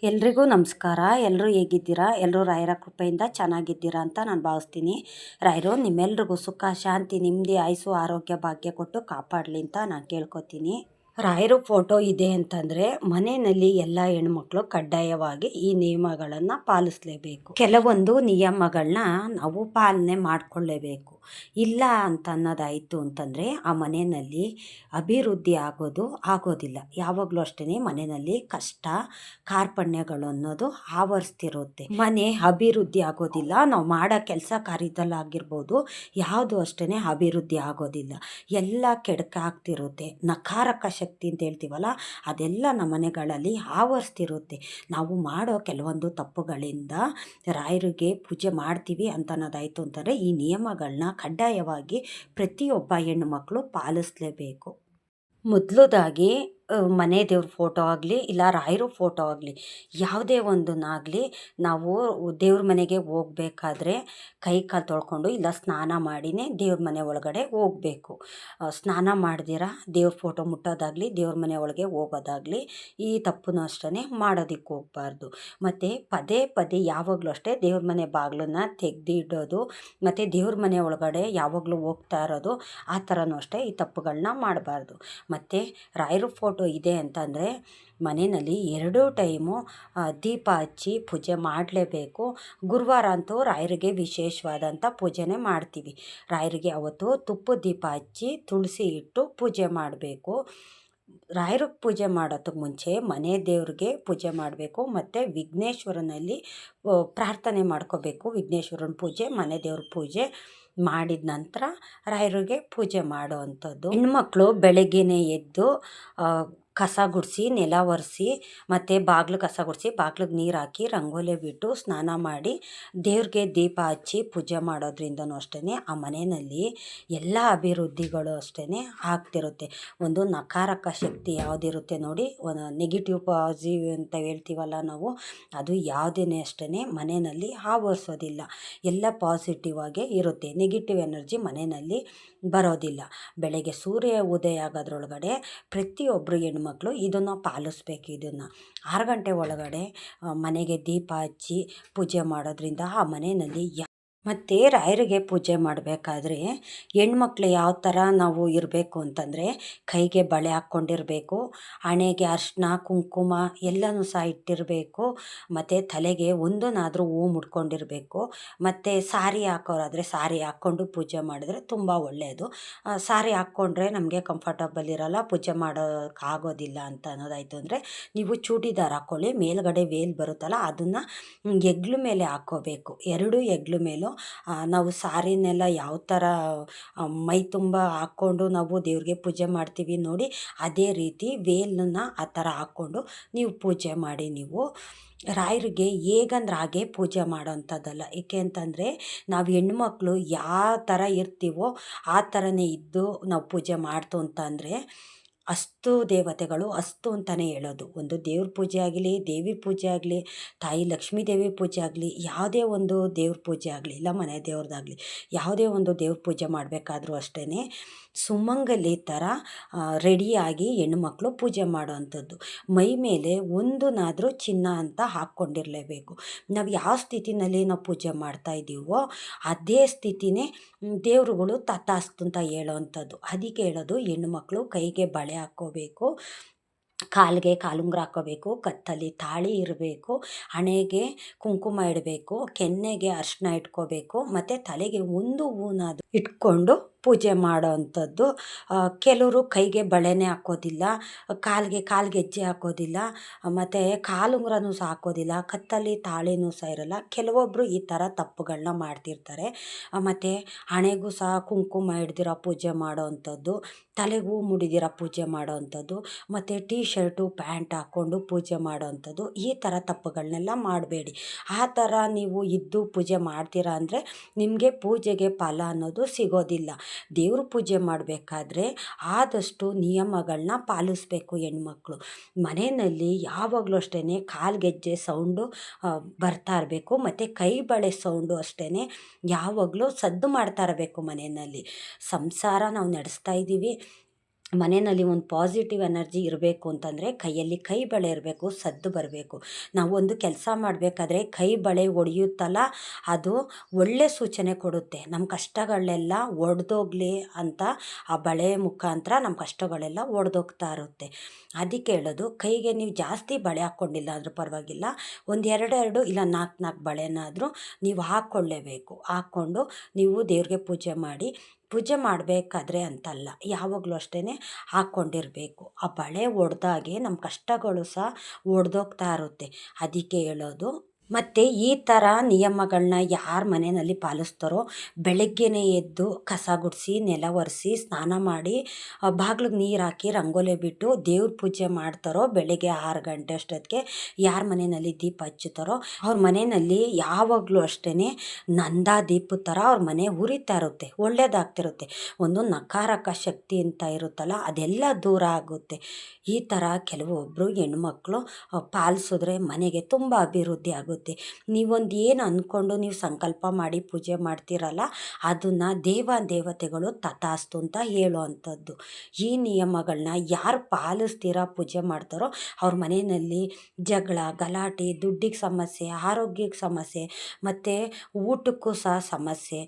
ಎಲ್ರಿಗೂ ನಮಸ್ಕಾರ. ಎಲ್ಲರೂ ಹೇಗಿದ್ದೀರಾ? ಎಲ್ಲರೂ ರಾಯರ ಕೃಪೆಯಿಂದ ಚೆನ್ನಾಗಿದ್ದೀರಾ ಅಂತ ನಾನು ಭಾವಿಸ್ತೀನಿ. ರಾಯರು ನಿಮ್ಮೆಲ್ರಿಗೂ ಸುಖ, ಶಾಂತಿ, ನೆಮ್ಮದಿ, ಆಯುಸ್ಸು, ಆರೋಗ್ಯ, ಭಾಗ್ಯ ಕೊಟ್ಟು ಕಾಪಾಡಲಿ ಅಂತ ನಾನು ಕೇಳ್ಕೊತೀನಿ. ರಾಯರು ಫೋಟೋ ಇದೆ ಅಂತಂದರೆ ಮನೆಯಲ್ಲಿ ಎಲ್ಲ ಹೆಣ್ಮಕ್ಳು ಕಡ್ಡಾಯವಾಗಿ ಈ ನಿಯಮಗಳನ್ನು ಪಾಲಿಸಲೇಬೇಕು. ಕೆಲವೊಂದು ನಿಯಮಗಳನ್ನ ನಾವು ಪಾಲನೆ ಮಾಡಿಕೊಳ್ಳೇಬೇಕು. ಇಲ್ಲ ಅಂತ ಅನ್ನೋದಾಯಿತು ಅಂತಂದರೆ ಆ ಮನೆಯಲ್ಲಿ ಅಭಿವೃದ್ಧಿ ಆಗೋದಿಲ್ಲ. ಯಾವಾಗಲೂ ಅಷ್ಟೇ ಮನೆಯಲ್ಲಿ ಕಷ್ಟ ಕಾರ್ಪಣ್ಯಗಳು ಅನ್ನೋದು ಆವರಿಸ್ತಿರುತ್ತೆ. ಮನೆ ಅಭಿವೃದ್ಧಿ ಆಗೋದಿಲ್ಲ. ನಾವು ಮಾಡೋ ಕೆಲಸ ಕಾರ್ಯದಲ್ಲಾಗಿರ್ಬೋದು, ಯಾವುದು ಅಷ್ಟೇ ಅಭಿವೃದ್ಧಿ ಆಗೋದಿಲ್ಲ. ಎಲ್ಲ ಕೆಡಕ ಆಗ್ತಿರುತ್ತೆ. ನಕಾರಕ ಶಕ್ತಿ ಅಂತ ಹೇಳ್ತೀವಲ್ಲ, ಅದೆಲ್ಲ ನಮ್ಮ ಮನೆಗಳಲ್ಲಿ ಆವರಿಸ್ತಿರುತ್ತೆ. ನಾವು ಮಾಡೋ ಕೆಲವೊಂದು ತಪ್ಪುಗಳಿಂದ ರಾಯರಿಗೆ ಪೂಜೆ ಮಾಡ್ತೀವಿ ಅಂತ ಅನ್ನೋದಾಯಿತು ಅಂತಂದರೆ ಈ ನಿಯಮಗಳನ್ನ ಕಡ್ಡಾಯವಾಗಿ ಪ್ರತಿಯೊಬ್ಬ ಹೆಣ್ಣು ಮಕ್ಕಳು ಪಾಲಿಸಲೇಬೇಕು. ಮೊದಲದಾಗಿ ಮನೆ ದೇವ್ರ ಫೋಟೋ ಆಗಲಿ ಇಲ್ಲ ರಾಯರು ಫೋಟೋ ಆಗಲಿ ಯಾವುದೇ ಒಂದನ್ನಾಗಲಿ ನಾವು ದೇವ್ರ ಮನೆಗೆ ಹೋಗ್ಬೇಕಾದ್ರೆ ಕೈ ಕಾಲು ತೊಳ್ಕೊಂಡು ಇಲ್ಲ ಸ್ನಾನ ಮಾಡಿನೇ ದೇವ್ರ ಮನೆ ಒಳಗಡೆ ಹೋಗಬೇಕು. ಸ್ನಾನ ಮಾಡ್ದಿರ ದೇವ್ರ ಫೋಟೋ ಮುಟ್ಟೋದಾಗಲಿ ದೇವ್ರ ಮನೆ ಒಳಗೆ ಹೋಗೋದಾಗಲಿ ಈ ತಪ್ಪನ್ನು ಅಷ್ಟೇ ಮಾಡೋದಕ್ಕೆ ಹೋಗಬಾರ್ದು. ಮತ್ತು ಪದೇ ಪದೇ ಯಾವಾಗಲೂ ಅಷ್ಟೇ ದೇವ್ರ ಮನೆ ಬಾಗಿಲನ್ನ ತೆಗೆದಿಡೋದು ಮತ್ತು ದೇವ್ರ ಮನೆ ಒಳಗಡೆ ಯಾವಾಗಲೂ ಹೋಗ್ತಾ ಇರೋದು ಆ ಥರನೂ ಅಷ್ಟೇ ಈ ತಪ್ಪುಗಳನ್ನ ಮಾಡಬಾರ್ದು. ಮತ್ತು ರಾಯರ ಫೋಟೋ ಇದೆ ಅಂತಂದರೆ ಮನೆಯಲ್ಲಿ 2 ಟೈಮು ದೀಪ ಹಚ್ಚಿ ಪೂಜೆ ಮಾಡಲೇಬೇಕು. ಗುರುವಾರ ಅಂತೂ ರಾಯರಿಗೆ ವಿಶೇಷವಾದಂಥ ಪೂಜೆನೇ ಮಾಡ್ತೀವಿ. ರಾಯರಿಗೆ ಅವತ್ತು ತುಪ್ಪದ ದೀಪ ಹಚ್ಚಿ ತುಳಸಿ ಇಟ್ಟು ಪೂಜೆ ಮಾಡಬೇಕು. ರಾಯರಿಗೆ ಪೂಜೆ ಮಾಡೋದಕ್ಕೆ ಮುಂಚೆ ಮನೆ ದೇವ್ರಿಗೆ ಪೂಜೆ ಮಾಡಬೇಕು ಮತ್ತು ವಿಘ್ನೇಶ್ವರನಲ್ಲಿ ಪ್ರಾರ್ಥನೆ ಮಾಡ್ಕೋಬೇಕು. ವಿಘ್ನೇಶ್ವರನ ಪೂಜೆ ಮನೆ ದೇವ್ರ ಪೂಜೆ ಮಾಡಿದ ನಂತರ ರಾಯರಿಗೆ ಪೂಜೆ ಮಾಡೋ ಅಂಥದ್ದು. ಹೆಣ್ಮಕ್ಳು ಬೆಳಗ್ಗೆನೇ ಎದ್ದು ಕಸ ಗುಡಿಸಿ ನೆಲ ಒರೆಸಿ ಮತ್ತು ಬಾಗಿಲು ಕಸ ಗುಡಿಸಿ ಬಾಗಿಲಿಗೆ ನೀರು ಹಾಕಿ ರಂಗೋಲಿ ಬಿಟ್ಟು ಸ್ನಾನ ಮಾಡಿ ದೇವ್ರಿಗೆ ದೀಪ ಹಚ್ಚಿ ಪೂಜೆ ಮಾಡೋದ್ರಿಂದನೂ ಅಷ್ಟೇ ಆ ಮನೆಯಲ್ಲಿ ಎಲ್ಲ ಅಭಿವೃದ್ಧಿಗಳು ಅಷ್ಟೇ ಆಗ್ತಿರುತ್ತೆ. ಒಂದು ನಕಾರಕ ಶಕ್ತಿ ಯಾವುದಿರುತ್ತೆ ನೋಡಿ, ಒಂದು ನೆಗೆಟಿವ್ ಪಾಸಿಟಿವ್ ಅಂತ ಹೇಳ್ತೀವಲ್ಲ ನಾವು, ಅದು ಯಾವುದೇ ಅಷ್ಟೇ ಮನೆಯಲ್ಲಿ ಆವರಿಸೋದಿಲ್ಲ. ಎಲ್ಲ ಪಾಸಿಟಿವ್ ಆಗೇ ಇರುತ್ತೆ. ನೆಗೆಟಿವ್ ಎನರ್ಜಿ ಮನೆಯಲ್ಲಿ ಬರೋದಿಲ್ಲ. ಬೆಳಗ್ಗೆ ಸೂರ್ಯ ಉದಯ ಆಗೋದ್ರೊಳಗಡೆ ಪ್ರತಿಯೊಬ್ಬರು ಹೆಣ್ಮಕ್ಳು ಇದನ್ನು ಪಾಲಿಸ್ಬೇಕು. ಇದನ್ನು 6 ಗಂಟೆ ಒಳಗಡೆ ಮನೆಗೆ ದೀಪ ಹಚ್ಚಿ ಪೂಜೆ ಮಾಡೋದ್ರಿಂದ ಆ ಮನೆಯಲ್ಲಿ ಮತ್ತು ರಾಯರಿಗೆ ಪೂಜೆ ಮಾಡಬೇಕಾದ್ರೆ ಹೆಣ್ಮಕ್ಳು ಯಾವ ಥರ ನಾವು ಇರಬೇಕು ಅಂತಂದರೆ ಕೈಗೆ ಬಳೆ ಹಾಕ್ಕೊಂಡಿರಬೇಕು, ಹಣೆಗೆ ಅರಿಶಿನ ಕುಂಕುಮ ಎಲ್ಲನೂ ಸಹ ಇಟ್ಟಿರಬೇಕು, ಮತ್ತು ತಲೆಗೆ ಒಂದನ್ನಾದರೂ ಹೂ ಮುಡ್ಕೊಂಡಿರಬೇಕು. ಮತ್ತು ಸಾರಿ ಹಾಕೋರಾದರೆ ಸಾರಿ ಹಾಕ್ಕೊಂಡು ಪೂಜೆ ಮಾಡಿದ್ರೆ ತುಂಬ ಒಳ್ಳೆಯದು. ಸಾರಿ ಹಾಕ್ಕೊಂಡ್ರೆ ನಮಗೆ ಕಂಫರ್ಟಬಲ್ ಇರೋಲ್ಲ, ಪೂಜೆ ಮಾಡೋಕ್ಕಾಗೋದಿಲ್ಲ ಅಂತ ಅನ್ನೋದಾಯಿತು ಅಂದರೆ ನೀವು ಚೂಡಿದಾರ್ ಹಾಕ್ಕೊಳ್ಳಿ. ಮೇಲ್ಗಡೆ ವೇಲ್ ಬರುತ್ತಲ್ಲ ಅದನ್ನು ಹೆಗ್ಲು ಮೇಲೆ ಹಾಕ್ಕೋಬೇಕು. 2 ಹೆಗ್ಲು ಮೇಲೂ ನಾವು ಸಾರಿನೆಲ್ಲ ಯಾವ ಥರ ಮೈ ತುಂಬ ಹಾಕ್ಕೊಂಡು ನಾವು ದೇವ್ರಿಗೆ ಪೂಜೆ ಮಾಡ್ತೀವಿ ನೋಡಿ, ಅದೇ ರೀತಿ ವೇಲನ್ನು ಆ ಥರ ಹಾಕ್ಕೊಂಡು ನೀವು ಪೂಜೆ ಮಾಡಿ. ನೀವು ರಾಯರಿಗೆ ಹೇಗಂದ್ರೆ ಹಾಗೆ ಪೂಜೆ ಮಾಡೋವಂಥದ್ದಲ್ಲ. ಏಕೆ ಅಂತಂದರೆ ನಾವು ಹೆಣ್ಮಕ್ಳು ಯಾವ ಥರ ಇರ್ತೀವೋ ಆ ಥರನೇ ಇದ್ದು ನಾವು ಪೂಜೆ ಮಾಡ್ತು ಅಂತಂದರೆ ಅಷ್ಟು ದೇವತೆಗಳು ಅಷ್ಟು ಅಂತಲೇ ಹೇಳೋದು. ಒಂದು ದೇವ್ರ ಪೂಜೆ ಆಗಲಿ, ದೇವಿ ಪೂಜೆ ಆಗಲಿ, ತಾಯಿ ಲಕ್ಷ್ಮೀ ದೇವಿ ಪೂಜೆ ಆಗಲಿ, ಯಾವುದೇ ಒಂದು ದೇವ್ರ ಪೂಜೆ ಆಗಲಿ ಇಲ್ಲ ಮನೆ ದೇವ್ರದ್ದಾಗಲಿ ಯಾವುದೇ ಒಂದು ದೇವ್ರ ಪೂಜೆ ಮಾಡಬೇಕಾದ್ರೂ ಅಷ್ಟೇ ಸುಮಂಗಲಿ ಥರ ರೆಡಿಯಾಗಿ ಹೆಣ್ಮಕ್ಳು ಪೂಜೆ ಮಾಡೋ ಅಂಥದ್ದು. ಮೈ ಮೇಲೆ ಒಂದನ್ನಾದರೂ ಚಿನ್ನ ಅಂತ ಹಾಕ್ಕೊಂಡಿರಲೇಬೇಕು. ನಾವು ಯಾವ ಸ್ಥಿತಿನಲ್ಲಿ ನಾವು ಪೂಜೆ ಮಾಡ್ತಾಯಿದ್ದೀವೋ ಅದೇ ಸ್ಥಿತಿನೇ ದೇವರುಗಳು ತಥಾಸ್ತು ಅಂತ ಹೇಳೋ ಅಂಥದ್ದು. ಅದಕ್ಕೆ ಹೇಳೋದು ಹೆಣ್ಮಕ್ಳು ಕೈಗೆ ಬಳೆ ಹಾಕ್ಕೋಬೇಕು, ಕಾಲಿಗೆ ಕಾಲುಂಗುರ ಹಾಕ್ಕೋಬೇಕು, ಕತ್ತಲ್ಲಿ ತಾಳಿ ಇರಬೇಕು, ಹಣೆಗೆ ಕುಂಕುಮ ಇಡಬೇಕು, ಕೆನ್ನೆಗೆ ಅರಿಶಿನ ಇಟ್ಕೋಬೇಕು, ಮತ್ತು ತಲೆಗೆ ಒಂದು ಹೂನಾದರೂ ಇಟ್ಕೊಂಡು ಪೂಜೆ ಮಾಡೋ ಅಂಥದ್ದು. ಕೆಲವರು ಕೈಗೆ ಬಳೆನೇ ಹಾಕೋದಿಲ್ಲ, ಕಾಲಿಗೆ ಗೆಜ್ಜೆ ಹಾಕೋದಿಲ್ಲ, ಮತ್ತು ಕಾಲುಂಗುರನೂ ಸಹ ಹಾಕೋದಿಲ್ಲ, ಕತ್ತಲ್ಲಿ ತಾಳಿನೂ ಸಹ ಇರೋಲ್ಲ. ಕೆಲವೊಬ್ಬರು ಈ ಥರ ತಪ್ಪುಗಳನ್ನ ಮಾಡ್ತಿರ್ತಾರೆ. ಮತ್ತು ಹಣೆಗೂ ಸಹ ಕುಂಕುಮ ಹಿಡ್ದಿರೋ ಪೂಜೆ ಮಾಡೋ ಅಂಥದ್ದು, ತಲೆಗೂ ಮುಡಿದಿರೋ ಪೂಜೆ ಮಾಡೋ ಅಂಥದ್ದು, ಮತ್ತು ಟೀ ಶರ್ಟು ಪ್ಯಾಂಟ್ ಹಾಕ್ಕೊಂಡು ಪೂಜೆ ಮಾಡೋ ಅಂಥದ್ದು. ಈ ಥರ ತಪ್ಪುಗಳನ್ನೆಲ್ಲ ಮಾಡಬೇಡಿ. ಆ ಥರ ನೀವು ಇದ್ದು ಪೂಜೆ ಮಾಡ್ತೀರಾ ಅಂದರೆ ನಿಮಗೆ ಪೂಜೆಗೆ ಫಲ ಅನ್ನೋದು ಸಿಗೋದಿಲ್ಲ. ದೇವ್ರ ಪೂಜೆ ಮಾಡಬೇಕಾದ್ರೆ ಆದಷ್ಟು ನಿಯಮಗಳನ್ನ ಪಾಲಿಸಬೇಕು ಹೆಣ್ಮಕ್ಳು. ಮನೆಯಲ್ಲಿ ಯಾವಾಗಲೂ ಅಷ್ಟೇ ಕಾಲ್ಗೆಜ್ಜೆ ಸೌಂಡು ಬರ್ತಾ ಇರಬೇಕು, ಮತ್ತು ಕೈ ಬಳೆ ಸೌಂಡು ಅಷ್ಟೇ ಯಾವಾಗಲೂ ಸದ್ದು ಮಾಡ್ತಾ ಇರಬೇಕು. ಮನೆಯಲ್ಲಿ ಸಂಸಾರ ನಾವು ನಡೆಸ್ತಾ ಇದ್ದೀವಿ, ಮನೆಯಲ್ಲಿ ಒಂದು ಪಾಸಿಟಿವ್ ಎನರ್ಜಿ ಇರಬೇಕು ಅಂತಂದರೆ ಕೈಯಲ್ಲಿ ಕೈ ಬಳೆ ಇರಬೇಕು, ಸದ್ದು ಬರಬೇಕು. ನಾವೊಂದು ಕೆಲಸ ಮಾಡಬೇಕಾದ್ರೆ ಕೈ ಬಳೆ ಒಡೆಯುತ್ತಲ್ಲ, ಅದು ಒಳ್ಳೆ ಸೂಚನೆ ಕೊಡುತ್ತೆ. ನಮ್ಮ ಕಷ್ಟಗಳೆಲ್ಲ ಒಡೆದೋಗ್ಲಿ ಅಂತ ಆ ಬಳೆ ಮುಖಾಂತರ ನಮ್ಮ ಕಷ್ಟಗಳೆಲ್ಲ ಒಡೆದೋಗ್ತಾ ಇರುತ್ತೆ. ಅದಕ್ಕೆ ಹೇಳೋದು, ಕೈಗೆ ನೀವು ಜಾಸ್ತಿ ಬಳೆ ಹಾಕ್ಕೊಂಡಿಲ್ಲ ಆದರೂ ಪರವಾಗಿಲ್ಲ, ಒಂದು ಎರಡೆರಡು ಇಲ್ಲ ನಾಲ್ಕು ನಾಲ್ಕು ಬಳೆನಾದರೂ ನೀವು ಹಾಕ್ಕೊಳ್ಳೇಬೇಕು. ಹಾಕ್ಕೊಂಡು ನೀವು ದೇವ್ರಿಗೆ ಪೂಜೆ ಮಾಡಬೇಕಾದ್ರೆ ಅಂತಲ್ಲ, ಯಾವಾಗಲೂ ಅಷ್ಟೇ ಹಾಕ್ಕೊಂಡಿರಬೇಕು. ಆ ಬಳೆ ಒಡೆದಾಗೆ ನಮ್ಮ ಕಷ್ಟಗಳು ಸಹ ಒಡೆದೋಗ್ತಾ ಇರುತ್ತೆ. ಅದಕ್ಕೆ ಹೇಳೋದು. ಮತ್ತು ಈ ಥರ ನಿಯಮಗಳನ್ನ ಯಾರು ಮನೆಯಲ್ಲಿ ಪಾಲಿಸ್ತಾರೋ, ಬೆಳಗ್ಗೆನೇ ಎದ್ದು ಕಸ ಗುಡಿಸಿ, ನೆಲ ಒರೆಸಿ, ಸ್ನಾನ ಮಾಡಿ, ಬಾಗ್ಲಿಗೆ ನೀರು ಹಾಕಿ, ರಂಗೋಲಿ ಬಿಟ್ಟು ದೇವ್ರ ಪೂಜೆ ಮಾಡ್ತಾರೋ, ಬೆಳಗ್ಗೆ 6 ಗಂಟೆ ಅಷ್ಟೊತ್ತಿಗೆ ಯಾರ ಮನೆಯಲ್ಲಿ ದೀಪ ಹಚ್ಚುತ್ತಾರೋ ಅವ್ರ ಮನೆಯಲ್ಲಿ ಯಾವಾಗಲೂ ಅಷ್ಟೇ ನಂದಾ ದೀಪದ ಥರ ಅವ್ರ ಮನೆ ಉರಿತಾ ಇರುತ್ತೆ, ಒಳ್ಳೆಯದಾಗ್ತಿರುತ್ತೆ. ಒಂದು ನಕಾರಕ ಶಕ್ತಿ ಅಂತ ಇರುತ್ತಲ್ಲ, ಅದೆಲ್ಲ ದೂರ ಆಗುತ್ತೆ. ಈ ಥರ ಕೆಲವೊಬ್ಬರು ಹೆಣ್ಮಕ್ಳು ಪಾಲಿಸಿದ್ರೆ ಮನೆಗೆ ತುಂಬ ಅಭಿವೃದ್ಧಿ ಆಗುತ್ತೆ. ನೀವೊಂದು ಏನು ಅಂದ್ಕೊಂಡು ನೀವು ಸಂಕಲ್ಪ ಮಾಡಿ ಪೂಜೆ ಮಾಡ್ತೀರಲ್ಲ, ಅದನ್ನು ದೇವತೆಗಳು ತಥಾಸ್ತು ಅಂತ ಹೇಳುವಂಥದ್ದು. ಈ ನಿಯಮಗಳನ್ನ ಯಾರು ಪಾಲಿಸ್ತೀರಾ, ಪೂಜೆ ಮಾಡ್ತಾರೋ ಅವ್ರ ಮನೆಯಲ್ಲಿ ಜಗಳ, ಗಲಾಟೆ, ದುಡ್ಡಿಗೆ ಸಮಸ್ಯೆ, ಆರೋಗ್ಯಕ್ಕೆ ಸಮಸ್ಯೆ, ಮತ್ತು ಊಟಕ್ಕೂ ಸಹ ಸಮಸ್ಯೆ,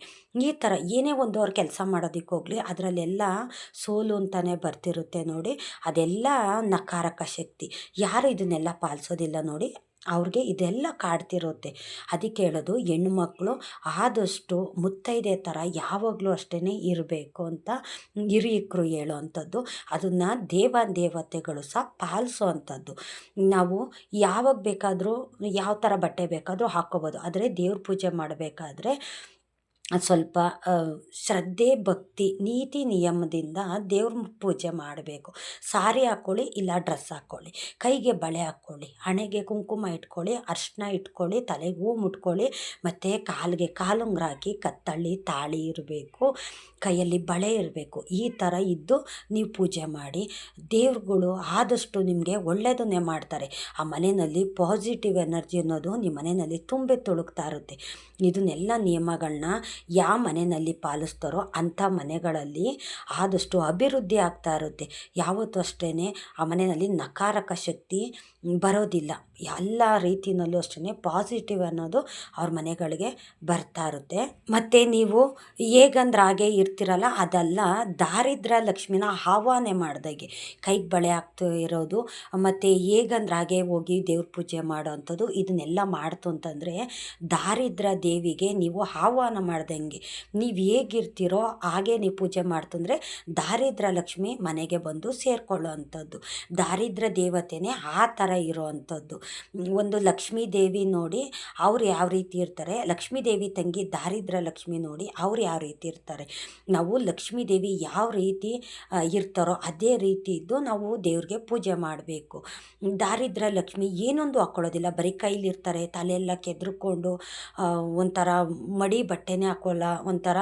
ಈ ಥರ ಏನೇ ಒಂದು ಅವ್ರು ಕೆಲಸ ಮಾಡೋದಕ್ಕೆ ಹೋಗಲಿ ಅದರಲ್ಲೆಲ್ಲ ಸೋಲು ಅಂತಲೇ ಬರ್ತಿರುತ್ತೆ ನೋಡಿ. ಅದೆಲ್ಲ ನಕಾರಕ ಶಕ್ತಿ. ಯಾರು ಇದನ್ನೆಲ್ಲ ಪಾಲಿಸೋದಿಲ್ಲ ನೋಡಿ, ಅವ್ರಿಗೆ ಇದೆಲ್ಲ ಕಾಡ್ತಿರುತ್ತೆ. ಅದಕ್ಕೆ ಹೇಳೋದು, ಹೆಣ್ಣುಮಕ್ಳು ಆದಷ್ಟು ಮುತ್ತೈದೆ ಥರ ಯಾವಾಗಲೂ ಅಷ್ಟೇ ಇರಬೇಕು ಅಂತ ಹಿರಿಯಕರು ಹೇಳೋ ಅಂಥದ್ದು. ಅದನ್ನು ದೇವತೆಗಳು ಸಹ ಪಾಲಿಸೋ ಅಂಥದ್ದು. ನಾವು ಯಾವಾಗ ಬೇಕಾದರೂ ಯಾವ ಥರ ಬಟ್ಟೆ ಬೇಕಾದರೂ ಹಾಕ್ಕೋಬೋದು. ಆದರೆ ದೇವ್ರ ಪೂಜೆ ಮಾಡಬೇಕಾದ್ರೆ ಸ್ವಲ್ಪ ಶ್ರದ್ಧೆ, ಭಕ್ತಿ, ನೀತಿ ನಿಯಮದಿಂದ ದೇವ್ರ ಪೂಜೆ ಮಾಡಬೇಕು. ಸಾರಿ ಹಾಕ್ಕೊಳ್ಳಿ, ಇಲ್ಲ ಡ್ರೆಸ್ ಹಾಕ್ಕೊಳ್ಳಿ, ಕೈಗೆ ಬಳೆ ಹಾಕ್ಕೊಳ್ಳಿ, ಹಣೆಗೆ ಕುಂಕುಮ ಇಟ್ಕೊಳ್ಳಿ, ಅರ್ಶಿನ ಇಟ್ಕೊಳ್ಳಿ, ತಲೆಗೆ ಹೂ ಮುಟ್ಕೊಳ್ಳಿ, ಮತ್ತು ಕಾಲಿಗೆ ಕಾಲುಂಗುರ ಹಾಕಿ, ಕತ್ತಳ್ಳಿ ತಾಳಿ ಇರಬೇಕು, ಕೈಯಲ್ಲಿ ಬಳೆ ಇರಬೇಕು. ಈ ಥರ ಇದ್ದು ನೀವು ಪೂಜೆ ಮಾಡಿ. ದೇವ್ರುಗಳು ಆದಷ್ಟು ನಿಮಗೆ ಒಳ್ಳೆಯದನ್ನೇ ಮಾಡ್ತಾರೆ. ಆ ಮನೆಯಲ್ಲಿ ಪಾಸಿಟಿವ್ ಎನರ್ಜಿ ಅನ್ನೋದು ನಿಮ್ಮ ಮನೆಯಲ್ಲಿ ತುಂಬಿ ತುಳುಕ್ತಾ ಇರುತ್ತೆ. ಇದನ್ನೆಲ್ಲ ನಿಯಮಗಳನ್ನ ಯಾವ ಮನೆಯಲ್ಲಿ ಪಾಲಿಸ್ತಾರೋ ಅಂಥ ಮನೆಗಳಲ್ಲಿ ಆದಷ್ಟು ಅಭಿವೃದ್ಧಿ ಆಗ್ತಾ ಇರುತ್ತೆ. ಯಾವತ್ತೂ ಅಷ್ಟೇ ಆ ಮನೆಯಲ್ಲಿ ನಕಾರಕ ಶಕ್ತಿ ಬರೋದಿಲ್ಲ. ಎಲ್ಲ ರೀತಿಯಲ್ಲೂ ಅಷ್ಟೇ ಪಾಸಿಟಿವ್ ಅನ್ನೋದು ಅವ್ರ ಮನೆಗಳಿಗೆ ಬರ್ತಾ ಇರುತ್ತೆ. ಮತ್ತು ನೀವು ಹೇಗಂದ್ರೆ ಹಾಗೆ ಇರ್ತಿರಲ್ಲ, ಅದೆಲ್ಲ ದಾರಿದ್ರ್ಯ ಲಕ್ಷ್ಮಿನ ಆಹ್ವಾನ ಮಾಡ್ದಾಗೆ. ಕೈಗೆ ಬಳೆ ಹಾಕ್ತಾ ಇರೋದು, ಮತ್ತು ಹೇಗಂದ್ರೆ ಹಾಗೆ ಹೋಗಿ ದೇವ್ರ ಪೂಜೆ ಮಾಡೋ ಅಂಥದ್ದು, ಇದನ್ನೆಲ್ಲ ಮಾಡ್ತು ಅಂತಂದರೆ ದಾರಿದ್ರ್ಯ ದೇವಿಗೆ ನೀವು ಆಹ್ವಾನ ಮಾಡ್ದಂಗೆ. ನೀವು ಹೇಗಿರ್ತೀರೋ ಹಾಗೆ ನೀವು ಪೂಜೆ ಮಾಡ್ತಂದರೆ ದಾರಿದ್ರ್ಯ ಲಕ್ಷ್ಮಿ ಮನೆಗೆ ಬಂದು ಸೇರಿಕೊಳ್ಳೋ ಅಂಥದ್ದು. ದಾರಿದ್ರ್ಯ ದೇವತೆನೇ ಆ ಥರ ಇರೋ ಅಂಥದ್ದು. ಒಂದು ಲಕ್ಷ್ಮೀ ದೇವಿ ನೋಡಿ ಅವ್ರು ಯಾವ ರೀತಿ ಇರ್ತಾರೆ, ಲಕ್ಷ್ಮೀ ದೇವಿ ತಂಗಿ ದಾರಿದ್ರ್ಯ ಲಕ್ಷ್ಮಿ ನೋಡಿ ಅವ್ರು ಯಾವ ರೀತಿ ಇರ್ತಾರೆ. ನಾವು ಲಕ್ಷ್ಮೀ ದೇವಿ ಯಾವ ರೀತಿ ಇರ್ತಾರೋ ಅದೇ ರೀತಿ ಇದ್ದು ನಾವು ದೇವ್ರಿಗೆ ಪೂಜೆ ಮಾಡಬೇಕು. ದಾರಿದ್ರ್ಯ ಲಕ್ಷ್ಮಿ ಏನೊಂದು ಹಾಕ್ಕೊಳ್ಳೋದಿಲ್ಲ, ಬರೀ ಕೈಲಿರ್ತಾರೆ, ತಲೆಯೆಲ್ಲ ಕೆದ್ರುಕೊಂಡು ಒಂಥರ ಮಡಿ ಬಟ್ಟೆನೇ ಹಾಕೋಲ್ಲ, ಒಂಥರ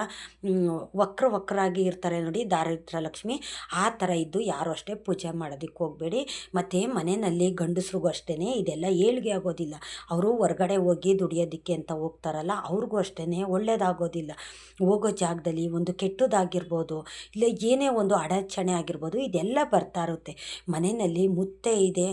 ವಕ್ರಾಗಿ ಇರ್ತಾರೆ ನೋಡಿ ದಾರಿದ್ರ್ಯ ಲಕ್ಷ್ಮಿ. ಆ ಥರ ಇದ್ದು ಯಾರು ಅಷ್ಟೇ ಪೂಜೆ ಮಾಡೋದಕ್ಕೆ ಹೋಗಬೇಡಿ. ಮತ್ತು ಮನೆಯಲ್ಲಿ ಗಂಡಸ್ರಿಗೂ ಅಷ್ಟೇ ಇದೆಲ್ಲ ಏಳಿಗೆ ಆಗೋದಿಲ್ಲ. ಅವರು ಹೊರ್ಗಡೆ ಹೋಗಿ ದುಡಿಯೋದಕ್ಕೆ ಅಂತ ಹೋಗ್ತಾರಲ್ಲ, ಅವ್ರಿಗೂ ಅಷ್ಟೇ ಒಳ್ಳೆಯದಾಗೋದಿಲ್ಲ. ಹೋಗೋ ಜಾಗದಲ್ಲಿ ಒಂದು ಕೆಟ್ಟದಾಗಿರ್ಬೋದು, ಇಲ್ಲ ಏನೇ ಒಂದು ಅಡಚಣೆ ಆಗಿರ್ಬೋದು, ಇದೆಲ್ಲ ಬರ್ತಾ ಇರುತ್ತೆ. ಮನೆಯಲ್ಲಿ ಮುತ್ತೈದೆ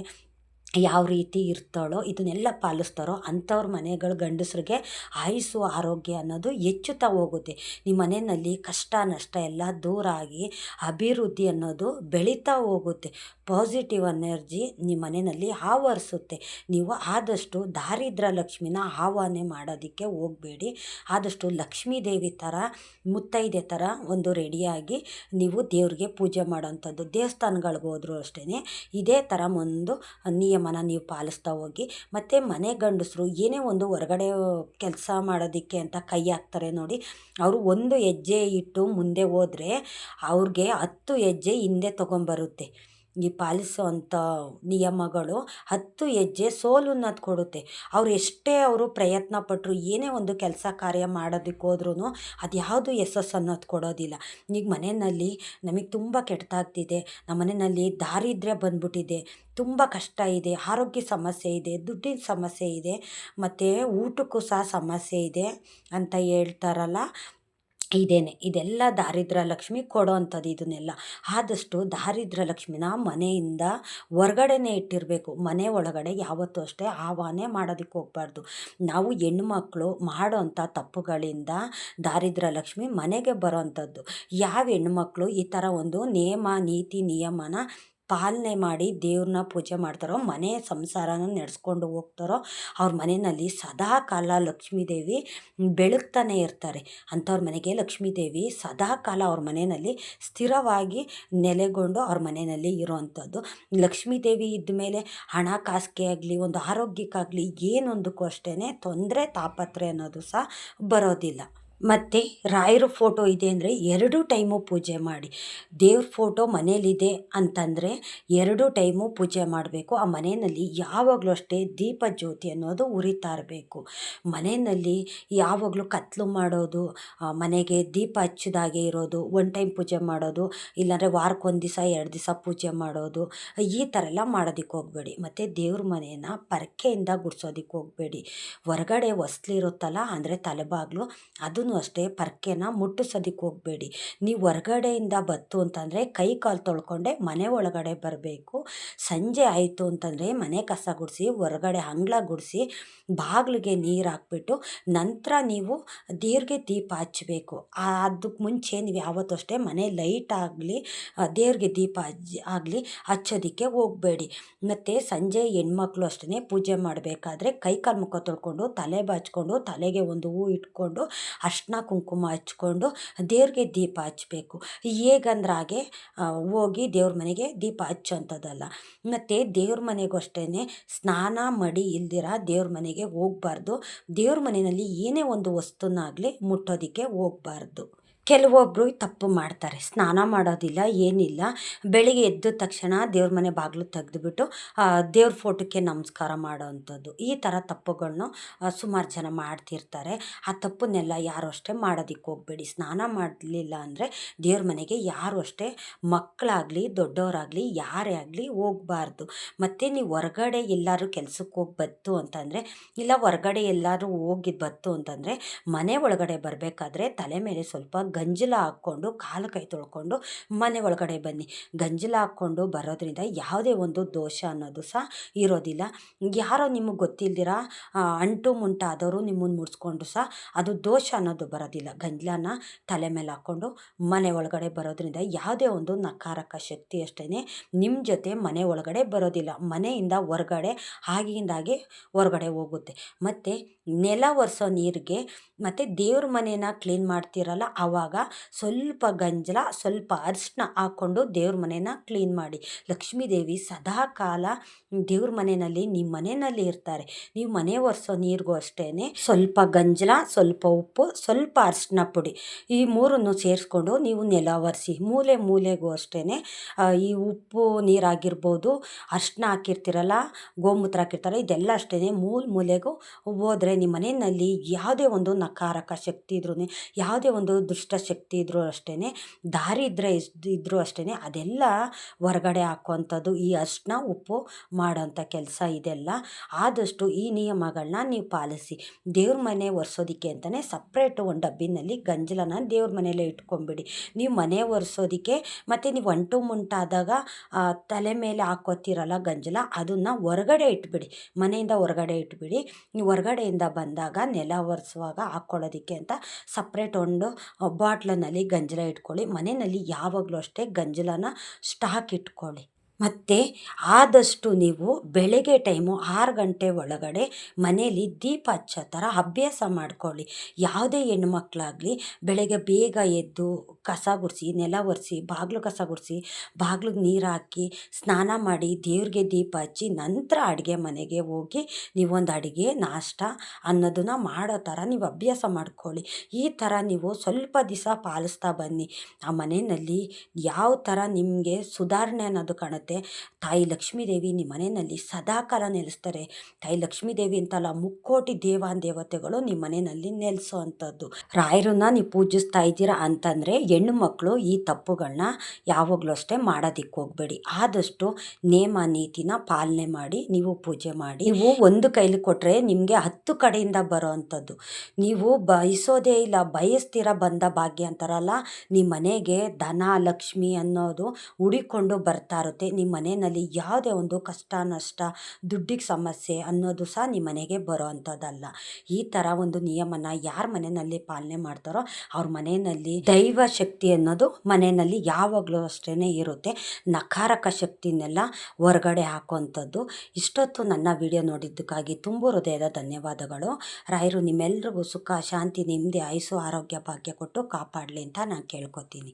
ಯಾವ ರೀತಿ ಇರ್ತಾಳೋ ಇದನ್ನೆಲ್ಲ ಪಾಲಿಸ್ತಾರೋ ಅಂಥವ್ರ ಮನೆಗಳು ಗಂಡಸ್ರಿಗೆ ಆಯುಸ್ಸು, ಆರೋಗ್ಯ ಅನ್ನೋದು ಹೆಚ್ಚುತ್ತಾ ಹೋಗುತ್ತೆ. ನಿಮ್ಮ ಮನೆಯಲ್ಲಿ ಕಷ್ಟ ನಷ್ಟ ಎಲ್ಲ ದೂರ ಆಗಿ ಅಭಿವೃದ್ಧಿ ಅನ್ನೋದು ಬೆಳೀತಾ ಹೋಗುತ್ತೆ. ಪಾಸಿಟಿವ್ ಎನರ್ಜಿ ನಿಮ್ಮ ಮನೆಯಲ್ಲಿ ಆವರಿಸುತ್ತೆ. ನೀವು ಆದಷ್ಟು ದಾರಿದ್ರ್ಯ ಲಕ್ಷ್ಮಿನ ಆಹ್ವಾನ ಮಾಡೋದಕ್ಕೆ ಹೋಗಬೇಡಿ. ಆದಷ್ಟು ಲಕ್ಷ್ಮೀ ದೇವಿ ಥರ ಮುತ್ತೈದೆ ಥರ ಒಂದು ರೆಡಿಯಾಗಿ ನೀವು ದೇವ್ರಿಗೆ ಪೂಜೆ ಮಾಡೋವಂಥದ್ದು. ದೇವಸ್ಥಾನಗಳಿಗೆ ಹೋದರೂ ಅಷ್ಟೇ ಇದೇ ಥರ ಒಂದು ನಿಯಮನ ನೀವು ಪಾಲಿಸ್ತಾ ಹೋಗಿ. ಮತ್ತು ಮನೆ ಗಂಡಸರು ಏನೇ ಒಂದು ಹೊರಗಡೆ ಕೆಲಸ ಮಾಡೋದಕ್ಕೆ ಅಂತ ಕೈ ಹಾಕ್ತಾರೆ ನೋಡಿ, ಅವರು ಒಂದು ಹೆಜ್ಜೆ ಇಟ್ಟು ಮುಂದೆ ಹೋದರೆ ಅವ್ರಿಗೆ 10 ಹೆಜ್ಜೆ ಹಿಂದೆ ತೊಗೊಂಬರುತ್ತೆ. ಈ ಪಾಲಿಸುವಂಥ ನಿಯಮಗಳು 10 ಹೆಜ್ಜೆ ಸೋಲನ್ನೋದು ಕೊಡುತ್ತೆ. ಅವ್ರು ಎಷ್ಟೇ ಅವರು ಪ್ರಯತ್ನ ಪಟ್ಟರು, ಏನೇ ಒಂದು ಕೆಲಸ ಕಾರ್ಯ ಮಾಡೋದಕ್ಕೆ ಹೋದ್ರೂ ಅದು ಯಾವುದು ಯಶಸ್ಸು ಅನ್ನೋದು ಕೊಡೋದಿಲ್ಲ. ಈಗ ಮನೆಯಲ್ಲಿ ನಮಗೆ ತುಂಬ ಕೆಟ್ಟದಾಗ್ತಿದೆ, ನಮ್ಮ ಮನೆಯಲ್ಲಿ ದಾರಿದ್ರ್ಯ ಬಂದ್ಬಿಟ್ಟಿದೆ, ತುಂಬ ಕಷ್ಟ ಇದೆ, ಆರೋಗ್ಯ ಸಮಸ್ಯೆ ಇದೆ, ದುಡ್ಡಿನ ಸಮಸ್ಯೆ ಇದೆ, ಮತ್ತು ಊಟಕ್ಕೂ ಸಹ ಸಮಸ್ಯೆ ಇದೆ ಅಂತ ಹೇಳ್ತಾರಲ್ಲ, ಇದೆಲ್ಲ ದಾರಿದ್ರ್ಯ ಲಕ್ಷ್ಮಿ ಕೊಡೋ ಅಂಥದ್ದು ಇದನ್ನೆಲ್ಲ. ಆದಷ್ಟು ದಾರಿದ್ರ್ಯ ಲಕ್ಷ್ಮಿನ ಮನೆಯಿಂದ ಹೊರ್ಗಡೆನೇ ಇಟ್ಟಿರಬೇಕು. ಮನೆ ಒಳಗಡೆ ಯಾವತ್ತೂ ಅಷ್ಟೇ ಆವಾಹನೆ ಮಾಡೋದಕ್ಕೆ ಹೋಗಬಾರ್ದು. ನಾವು ಹೆಣ್ಮಕ್ಳು ಮಾಡೋ ಅಂಥ ತಪ್ಪುಗಳಿಂದ ದಾರಿದ್ರ್ಯ ಲಕ್ಷ್ಮಿ ಮನೆಗೆ ಬರೋ ಅಂಥದ್ದು. ಯಾವ ಹೆಣ್ಮಕ್ಳು ಈ ಥರ ಒಂದು ನೇಮ ನೀತಿ ನಿಯಮನ ಪಾಲನೆ ಮಾಡಿ ದೇವ್ರನ್ನ ಪೂಜೆ ಮಾಡ್ತಾರೋ, ಮನೆ ಸಂಸಾರನ ನಡೆಸ್ಕೊಂಡು ಹೋಗ್ತಾರೋ, ಅವ್ರ ಮನೆಯಲ್ಲಿ ಸದಾ ಕಾಲ ಲಕ್ಷ್ಮೀದೇವಿ ಬೆಳಗ್ತಾನೆ ಇರ್ತಾರೆ. ಅಂಥವ್ರ ಮನೆಗೆ ಲಕ್ಷ್ಮೀದೇವಿ ಸದಾ ಕಾಲ ಅವ್ರ ಮನೆಯಲ್ಲಿ ಸ್ಥಿರವಾಗಿ ನೆಲೆಗೊಂಡು ಅವ್ರ ಮನೆಯಲ್ಲಿ ಇರೋವಂಥದ್ದು. ಲಕ್ಷ್ಮೀದೇವಿ ಇದ್ದ ಮೇಲೆ ಹಣ ಕಾಸಿಗೆ ಆಗಲಿ, ಒಂದು ಆರೋಗ್ಯಕ್ಕಾಗಲಿ, ಏನೊಂದಕ್ಕೂ ಅಷ್ಟೇ ತೊಂದರೆ ತಾಪತ್ರೆ ಅನ್ನೋದು ಸಹ ಬರೋದಿಲ್ಲ. ಮತ್ತು ರಾಯರ ಫೋಟೋ ಇದೆ ಅಂದರೆ 2 ಟೈಮು ಪೂಜೆ ಮಾಡಿ. ದೇವ್ರ ಫೋಟೋ ಮನೇಲಿದೆ ಅಂತಂದರೆ 2 ಟೈಮು ಪೂಜೆ ಮಾಡಬೇಕು. ಆ ಮನೆಯಲ್ಲಿ ಯಾವಾಗಲೂ ಅಷ್ಟೇ ದೀಪ ಜ್ಯೋತಿ ಅನ್ನೋದು ಉರಿತಾ ಇರಬೇಕು. ಮನೆಯಲ್ಲಿ ಯಾವಾಗಲೂ ಕತ್ಲು ಮಾಡೋದು, ಮನೆಗೆ ದೀಪ ಹಚ್ಚಿದಾಗೆ ಇರೋದು, 1 ಟೈಮ್ ಪೂಜೆ ಮಾಡೋದು, ಇಲ್ಲಾಂದರೆ ವಾರಕ್ಕೊಂದು ದಿವಸ 2 ದಿವಸ ಪೂಜೆ ಮಾಡೋದು, ಈ ಥರ ಎಲ್ಲ ಮಾಡೋದಕ್ಕೆ ಹೋಗಬೇಡಿ. ಮತ್ತು ದೇವ್ರ ಮನೆಯನ್ನು ಪರಕೆಯಿಂದ ಗುಡಿಸೋದಕ್ಕೆ ಹೋಗಬೇಡಿ. ಹೊರಗಡೆ ಹೊಸ್ಲಿರುತ್ತಲ್ಲ, ಅಂದರೆ ತಲೆಬಾಗಿಲು, ಅದನ್ನು ಅಷ್ಟೇ ಪರ್ಕೆನ ಮುಟ್ಟಿಸೋದಕ್ಕೆ ಹೋಗಬೇಡಿ. ನೀವು ಹೊರಗಡೆಯಿಂದ ಬತ್ತು ಅಂತಂದರೆ ಕೈ ಕಾಲು ತೊಳ್ಕೊಂಡೆ ಮನೆ ಒಳಗಡೆ ಬರಬೇಕು. ಸಂಜೆ ಆಯಿತು ಅಂತಂದರೆ ಮನೆ ಕಸ ಗುಡಿಸಿ, ಹೊರಗಡೆ ಅಂಗಳ ಗುಡಿಸಿ, ಬಾಗಿಲಿಗೆ ನೀರು ಹಾಕ್ಬಿಟ್ಟು ನಂತರ ನೀವು ದೇವ್ರಿಗೆ ದೀಪ ಹಚ್ಚಬೇಕು. ಅದಕ್ಕೆ ಮುಂಚೆ ನೀವು ಯಾವತ್ತೂ ಅಷ್ಟೇ ಮನೆ ಲೈಟ್ ಆಗಲಿ, ದೇವ್ರಿಗೆ ದೀಪ ಆಗಲಿ ಹಚ್ಚೋದಕ್ಕೆ ಹೋಗಬೇಡಿ. ಮತ್ತು ಸಂಜೆ ಹೆಣ್ಮಕ್ಳು ಅಷ್ಟೇ ಪೂಜೆ ಮಾಡಬೇಕಾದ್ರೆ ಕೈ ಕಾಲು ಮುಖ ತೊಳ್ಕೊಂಡು, ತಲೆ ಬಾಚ್ಕೊಂಡು, ತಲೆಗೆ ಒಂದು ಹೂ ಇಟ್ಕೊಂಡು, ಅರ್ಶಿನ ಕುಂಕುಮ ಹಚ್ಕೊಂಡು ದೇವ್ರಿಗೆ ದೀಪ ಹಚ್ಚಬೇಕು. ಹೇಗಂದ್ರೆ ಹಾಗೆ ಹೋಗಿ ದೇವ್ರ ಮನೆಗೆ ದೀಪ ಹಚ್ಚೋಂಥದ್ದಲ್ಲ. ಮತ್ತು ದೇವ್ರ ಮನೆಗೂ ಅಷ್ಟೇ ಸ್ನಾನ ಮಡಿ ಇಲ್ದಿರ ದೇವ್ರ ಮನೆಗೆ ಹೋಗಬಾರ್ದು. ದೇವ್ರ ಮನೆಯಲ್ಲಿ ಏನೇ ಒಂದು ವಸ್ತುನಾಗಲಿ ಮುಟ್ಟೋದಕ್ಕೆ ಹೋಗಬಾರ್ದು. ಕೆಲವೊಬ್ಬರು ತಪ್ಪು ಮಾಡ್ತಾರೆ, ಸ್ನಾನ ಮಾಡೋದಿಲ್ಲ, ಏನಿಲ್ಲ, ಬೆಳಿಗ್ಗೆ ಎದ್ದ ತಕ್ಷಣ ದೇವ್ರ ಮನೆ ಬಾಗಿಲು ತೆಗೆದುಬಿಟ್ಟು ದೇವ್ರ ಫೋಟೋಕ್ಕೆ ನಮಸ್ಕಾರ ಮಾಡೋ ಅಂಥದ್ದು. ಈ ಥರ ತಪ್ಪುಗಳನ್ನು ಸುಮಾರು ಜನ ಮಾಡ್ತಿರ್ತಾರೆ. ಆ ತಪ್ಪನ್ನೆಲ್ಲ ಯಾರು ಅಷ್ಟೇ ಮಾಡೋದಕ್ಕೆ ಹೋಗಬೇಡಿ. ಸ್ನಾನ ಮಾಡಲಿಲ್ಲ ಅಂದರೆ ದೇವ್ರ ಮನೆಗೆ ಯಾರು ಅಷ್ಟೇ ಮಕ್ಕಳಾಗಲಿ ದೊಡ್ಡವರಾಗಲಿ ಯಾರೇ ಆಗಲಿ ಹೋಗಬಾರ್ದು. ಮತ್ತು ನೀವು ಹೊರಗಡೆ ಎಲ್ಲರೂ ಕೆಲ್ಸಕ್ಕೆ ಹೋಗಿ ಬತ್ತು ಅಂತಂದರೆ, ಇಲ್ಲ ಹೊರಗಡೆ ಎಲ್ಲರೂ ಹೋಗಿ ಬತ್ತು ಅಂತಂದರೆ, ಮನೆ ಒಳಗಡೆ ಬರಬೇಕಾದ್ರೆ ತಲೆ ಮೇಲೆ ಸ್ವಲ್ಪ ಗಂಜಲ ಹಾಕ್ಕೊಂಡು ಕಾಲು ಕೈ ತೊಳ್ಕೊಂಡು ಮನೆ ಒಳಗಡೆ ಬನ್ನಿ. ಗಂಜಲ ಹಾಕ್ಕೊಂಡು ಬರೋದ್ರಿಂದ ಯಾವುದೇ ಒಂದು ದೋಷ ಅನ್ನೋದು ಸಹ ಇರೋದಿಲ್ಲ. ಯಾರೋ ನಿಮಗೆ ಗೊತ್ತಿಲ್ದಿರ ಅಂಟು ಮುಂಟಾದವರು ನಿಮ್ಮನ್ನು ಮುಡ್ಸ್ಕೊಂಡು ಸಹ ಅದು ದೋಷ ಅನ್ನೋದು ಬರೋದಿಲ್ಲ. ಗಂಜಲನ ತಲೆ ಮೇಲೆ ಹಾಕ್ಕೊಂಡು ಮನೆ ಒಳಗಡೆ ಬರೋದ್ರಿಂದ ಯಾವುದೇ ಒಂದು ನಕಾರಕ ಶಕ್ತಿ ಅಷ್ಟೇ ನಿಮ್ಮ ಜೊತೆ ಮನೆ ಒಳಗಡೆ ಬರೋದಿಲ್ಲ. ಮನೆಯಿಂದ ಹೊರಗಡೆ ಆಗಿಂದಾಗೆ ಹೊರಗಡೆ ಹೋಗುತ್ತೆ. ಮತ್ತು ನೆಲ ಒರೆಸೋ ನೀರಿಗೆ ಮತ್ತು ದೇವ್ರ ಮನೇನ ಕ್ಲೀನ್ ಮಾಡ್ತಿರಲ್ಲ, ಆವಾಗ ಸ್ವಲ್ಪ ಗಂಜಲ ಸ್ವಲ್ಪ ಅರಿಶಿನ ಹಾಕ್ಕೊಂಡು ದೇವ್ರ ಮನೇನ ಕ್ಲೀನ್ ಮಾಡಿ. ಲಕ್ಷ್ಮೀದೇವಿ ಸದಾ ಕಾಲ ದೇವ್ರ ಮನೆಯಲ್ಲಿ ನಿಮ್ಮ ಮನೆಯಲ್ಲಿ ಇರ್ತಾರೆ. ನೀವು ಮನೆ ಒರೆಸೋ ನೀರಿಗೂ ಅಷ್ಟೇ ಸ್ವಲ್ಪ ಗಂಜಲ, ಸ್ವಲ್ಪ ಉಪ್ಪು, ಸ್ವಲ್ಪ ಅರಿಶಿನ ಪುಡಿ, ಈ ಮೂರನ್ನು ಸೇರಿಸ್ಕೊಂಡು ನೀವು ನೆಲ ಒರೆಸಿ. ಮೂಲೆ ಮೂಲೆಗೂ ಅಷ್ಟೇ ಈ ಉಪ್ಪು ನೀರಾಗಿರ್ಬೋದು, ಅರಿಶಿನ ಹಾಕಿರ್ತೀರಲ್ಲ, ಗೋಮೂತ್ರ ಹಾಕಿರ್ತಾರೆ, ಇದೆಲ್ಲ ಅಷ್ಟೇ ಮೂಲೆಗೂ ಹೋದರೆ ನಿಮ್ಮ ಮನೆಯಲ್ಲಿ ಯಾವುದೇ ಒಂದು ನಕಾರಕ ಶಕ್ತಿ ಇದ್ರೂ, ಯಾವುದೇ ಒಂದು ದುಷ್ಟ ಶಕ್ತಿ ಇದ್ರೂ ಅಷ್ಟೇ, ದಾರಿದ್ರ್ಯ ಇದ್ರೂ ಅಷ್ಟೇ, ಅದೆಲ್ಲ ಹೊರಗಡೆ ಹಾಕುವಂಥದ್ದು ಈ ಅರಿಶಿನ ಉಪ್ಪು ಮಾಡೋಂಥ ಕೆಲಸ ಇದೆಲ್ಲ. ಆದಷ್ಟು ಈ ನಿಯಮಗಳನ್ನ ನೀವು ಪಾಲಿಸಿ. ದೇವ್ರ ಮನೆ ಒರೆಸೋದಕ್ಕೆ ಅಂತಲೇ ಸಪ್ರೇಟು ಒಂದು ಡಬ್ಬಿನಲ್ಲಿ ಗಂಜಲನ ದೇವ್ರ ಮನೆಯಲ್ಲೇ ಇಟ್ಕೊಂಬಿಡಿ. ನೀವು ಮನೆ ಒರೆಸೋದಕ್ಕೆ ಮತ್ತು ನೀವು ಅಂಟು ಮುಂಟಾದಾಗ ತಲೆ ಮೇಲೆ ಹಾಕೋತಿರಲ್ಲ ಗಂಜಲ, ಅದನ್ನು ಹೊರಗಡೆ ಇಟ್ಬಿಡಿ, ಮನೆಯಿಂದ ಹೊರಗಡೆ ಇಟ್ಬಿಡಿ. ನೀವು ಹೊರಗಡೆಯಿಂದ ಬಂದಾಗ ನೆಲ ಒರೆಸುವಾಗ ಹಾಕ್ಕೊಳ್ಳೋದಕ್ಕೆ ಅಂತ ಸಪ್ರೇಟ್ ಒಂದು ಬಾಟ್ಲಿನಲ್ಲಿ ಗಂಜಲ ಇಟ್ಕೊಳ್ಳಿ. ಮನೆಯಲ್ಲಿ ಯಾವಾಗಲೂ ಅಷ್ಟೇ ಗಂಜಲನ ಸ್ಟಾಕ್ ಇಟ್ಕೊಳ್ಳಿ. ಮತ್ತು ಆದಷ್ಟು ನೀವು ಬೆಳಗ್ಗೆ ಟೈಮು 6 ಗಂಟೆ ಒಳಗಡೆ ಮನೇಲಿ ದೀಪ ಹಚ್ಚೋ ಥರ ಅಭ್ಯಾಸ ಮಾಡ್ಕೊಳ್ಳಿ. ಯಾವುದೇ ಹೆಣ್ಮಕ್ಳಾಗಲಿ ಬೆಳಗ್ಗೆ ಬೇಗ ಎದ್ದು ಕಸ ಗುಡಿಸಿ, ನೆಲ ಒರೆಸಿ, ಬಾಗಿಲು ಕಸ ಗುಡಿಸಿ, ಬಾಗಿಲಿಗೆ ನೀರು ಹಾಕಿ, ಸ್ನಾನ ಮಾಡಿ, ದೇವ್ರಿಗೆ ದೀಪ ಹಚ್ಚಿ, ನಂತರ ಅಡುಗೆ ಮನೆಗೆ ಹೋಗಿ ನೀವೊಂದು ಅಡುಗೆ ನಾಷ್ಟ ಅನ್ನೋದನ್ನು ಮಾಡೋ ಥರ ನೀವು ಅಭ್ಯಾಸ ಮಾಡ್ಕೊಳ್ಳಿ. ಈ ಥರ ನೀವು ಸ್ವಲ್ಪ ದಿವಸ ಪಾಲಿಸ್ತಾ ಬನ್ನಿ. ಆ ಮನೆಯಲ್ಲಿ ಯಾವ ಥರ ನಿಮಗೆ ಸುಧಾರಣೆ ಅನ್ನೋದು ಕಾಣುತ್ತೆ. ಇರುತ್ತೆ. ತಾಯಿ ಲಕ್ಷ್ಮೀದೇವಿ ನಿಮ್ಮ ಮನೆಯಲ್ಲಿ ಸದಾಕಾಲ ನೆಲೆಸ್ತಾರೆ. ತಾಯಿ ಲಕ್ಷ್ಮೀದೇವಿ ಅಂತಲ್ಲ, ಮುಕ್ಕೋಟಿ ದೇವತೆಗಳು ನಿಮ್ಮ ಮನೆಯಲ್ಲಿ ನೆಲೆಸೋ ಅಂಥದ್ದು. ರಾಯರನ್ನ ನೀವು ಪೂಜಿಸ್ತಾ ಇದ್ದೀರಾ ಅಂತಂದರೆ ಹೆಣ್ಣು ಮಕ್ಕಳು ಈ ತಪ್ಪುಗಳನ್ನ ಯಾವಾಗಲೂ ಅಷ್ಟೇ ಮಾಡೋದಕ್ಕೆ ಹೋಗಬೇಡಿ. ಆದಷ್ಟು ನೇಮ ನೀತಿನ ಪಾಲನೆ ಮಾಡಿ ನೀವು ಪೂಜೆ ಮಾಡಿ. ನೀವು ಒಂದು ಕೈಲಿ ಕೊಟ್ಟರೆ ನಿಮಗೆ 10 ಕಡೆಯಿಂದ ಬರೋ ಅಂಥದ್ದು. ನೀವು ಬಯಸೋದೇ ಇಲ್ಲ, ಬಯಸ್ತೀರ ಬಂದ ಭಾಗ್ಯ ಅಂತಾರಲ್ಲ, ನಿಮ್ಮ ಮನೆಗೆ ಧನ ಲಕ್ಷ್ಮಿ ಅನ್ನೋದು ಹುಡಿಕೊಂಡು ಬರ್ತಾ ಇರುತ್ತೆ. ನಿಮ್ಮ ಮನೆಯಲ್ಲಿ ಯಾವುದೇ ಒಂದು ಕಷ್ಟ ನಷ್ಟ ದುಡ್ಡಿಗೆ ಸಮಸ್ಯೆ ಅನ್ನೋದು ಸಹ ನಿಮ್ಮ ಮನೆಗೆ ಬರೋ ಅಂಥದ್ದಲ್ಲ. ಈ ಥರ ಒಂದು ನಿಯಮನ ಯಾರ ಮನೆಯಲ್ಲಿ ಪಾಲನೆ ಮಾಡ್ತಾರೋ ಅವ್ರ ಮನೆಯಲ್ಲಿ ದೈವ ಶಕ್ತಿ ಅನ್ನೋದು ಮನೆಯಲ್ಲಿ ಯಾವಾಗಲೂ ಅಷ್ಟೇ ಇರುತ್ತೆ. ನಕಾರಕ ಶಕ್ತಿನೆಲ್ಲ ಹೊರಗಡೆ ಹಾಕುವಂಥದ್ದು. ಇಷ್ಟೊತ್ತು ನನ್ನ ವಿಡಿಯೋ ನೋಡಿದ್ದಕ್ಕಾಗಿ ತುಂಬ ಹೃದಯದ ಧನ್ಯವಾದಗಳು. ರಾಯರು ನಿಮ್ಮೆಲ್ರಿಗೂ ಸುಖ ಶಾಂತಿ ನೆಮ್ಮದಿ ಆಯುಸ್ಸು ಆರೋಗ್ಯ ಭಾಗ್ಯ ಕೊಟ್ಟು ಕಾಪಾಡಲಿ ಅಂತ ನಾನು ಕೇಳ್ಕೊತೀನಿ.